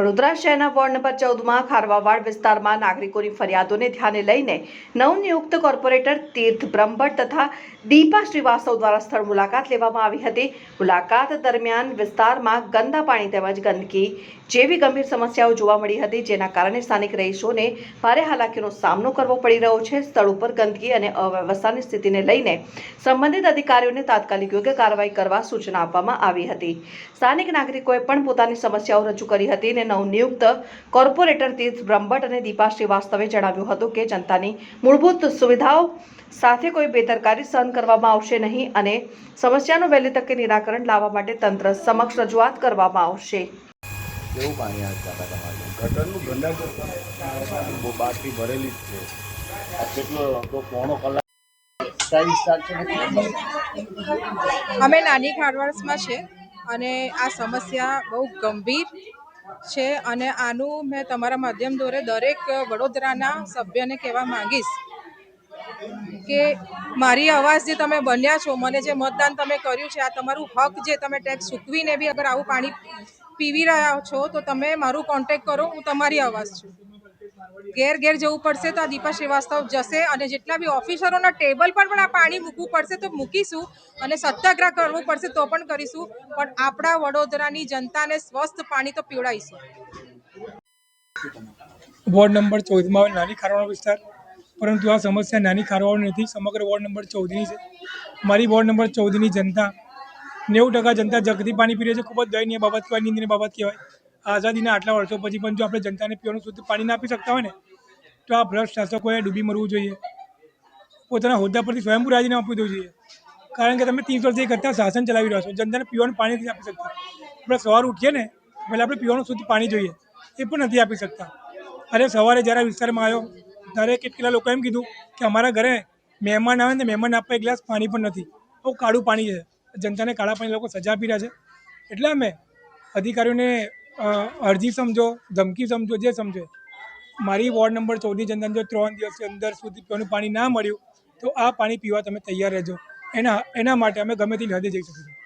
વડોદરા શહેરના ward number 14માં Kharvawad વિસ્તારમાં નાગરિકોની ફરિયાદોને ધ્યાને લઈને નવનિયુક્ત કોર્પોરેટર તીર્થ બ્રહ્મભટ્ટ તથા દીપા શ્રીવાસ્તવ દ્વારા સ્થળ મુલાકાત લેવામાં આવી હતી। મુલાકાત દરમિયાન વિસ્તારમાં ગંદા પાણી તેમજ ગંદકી જેવી ગંભીર સમસ્યાઓ જોવા મળી હતી, જેના કારણે સ્થાનિક રહીશોને ભારે હાલાકીનો સામનો કરવો પડી રહ્યો છે। સ્થળ ઉપર ગંદકી અને અવ્યવસ્થાની સ્થિતિને લઈને સંબંધિત અધિકારીઓને તાત્કાલિક યોગ્ય કાર્યવાહી કરવા સૂચના આપવામાં આવી હતી। સ્થાનિક નાગરિકોએ પણ પોતાની સમસ્યાઓ રજૂ કરી હતી અને નવનિયુક્ત કોર્પોરેટર તીર્થ બ્રહ્મભટ્ટ અને દીપા શ્રીવાસ્તવે જણાવ્યું હતું કે જનતાની મૂળભૂત સુવિધાઓ સાથે કોઈ બેદરકારી સહન કરવામાં આવશે નહીં અને સમસ્યાનું વહેલી તકે નિરાકરણ લાવવા માટે તંત્ર સમક્ષ રજૂઆત કરવામાં આવશે। કેવું પાણી આવે છે તમારે? ગટરનું ગંદા બાટલી ભરેલી જ છે। આ કેટલો તો પોણો કલાક અમે નાની ખારવાડમાં છે અને આ સમસ્યા બહુ ગંભીર છે અને આનું મેં તમારા માધ્યમ દ્વારા દરેક વડોદરાના સભ્યને કહેવા માંગીશ કે મારી અવાજ જે તમે બન્યા છો, મને જે મતદાન તમે કર્યું છે, આ તમારું હક જે તમે ટેક્સ ચૂકવીને બી અગર આવું પાણી પીવી રહ્યા છો તો તમે મારું કોન્ટેક્ટ કરો, હું તમારી અવાજ છું। ઘેર ઘેર જવું પડશે તો આ દીપા શ્રીવાસ્તવ જશે અને જેટલા બી ઓફિસરોના ટેબલ પર પણ આ પાણી મૂકવું પડશે તો મૂકીશું અને સત્યાગ્રહ કરવું પડશે તો પણ કરીશું, પણ આપણા વડોદરાની જનતાને સ્વસ્થ પાણી તો પીવડાવીશું। વોર્ડ નંબર 14માં નાની ખારવાડ વિસ્તાર, પરંતુ આ સમસ્યા નાની ખારવાડ નથી, સમગ્ર વોર્ડ નંબર 14ની છે। મારી વોર્ડ નંબર 14ની જનતા 90% જનતા જગથી પાણી પી રહી છે। ખૂબ જ દયનીય બાબત કહેવાય, નિંદનીય બાબત કહેવાય। આઝાદીના આટલા વર્ષો પછી પણ જો આપણે જનતાને પીવાનું શુદ્ધ પાણી ના આપી શકતા હોય ને તો આ ભ્રષ્ટ શાસકોએ ડૂબી મરવું જોઈએ, પોતાના હોદ્દા પરથી સ્વયંભૂ રાજીનામું આપી દેવું જોઈએ। કારણ કે તમે 30 વર્ષથી કરતા શાસન ચલાવી રહ્યા છો, જનતાને પીવાનું પાણી નથી આપી શકતા। આપણે સવાર ઉઠીએ ને પહેલાં આપણે પીવાનું શુદ્ધ પાણી જોઈએ, એ પણ નથી આપી શકતા। અરે સવારે જ્યારે વિસ્તારમાં આવ્યો ત્યારે કેટલા લોકો એમ કીધું કે અમારા ઘરે મહેમાન આવે ને મહેમાન આપવા એક ગ્લાસ પાણી પણ નથી, બહુ કાળું પાણી છે। જનતાને કાળા પાણી લોકો સજા આપી રહ્યા છે। એટલે અમે અધિકારીઓને અરજી સમજો, ધમકી સમજો, જે સમજો, મારી વોર્ડ નંબર 14ની જનતાને જો 3 દિવસની અંદર સુધી પીવાનું પાણી ના મળ્યું તો આ પાણી પીવા તમે તૈયાર રહેજો। એના માટે અમે ગમે તેટલી હદે જઈ શકીશું।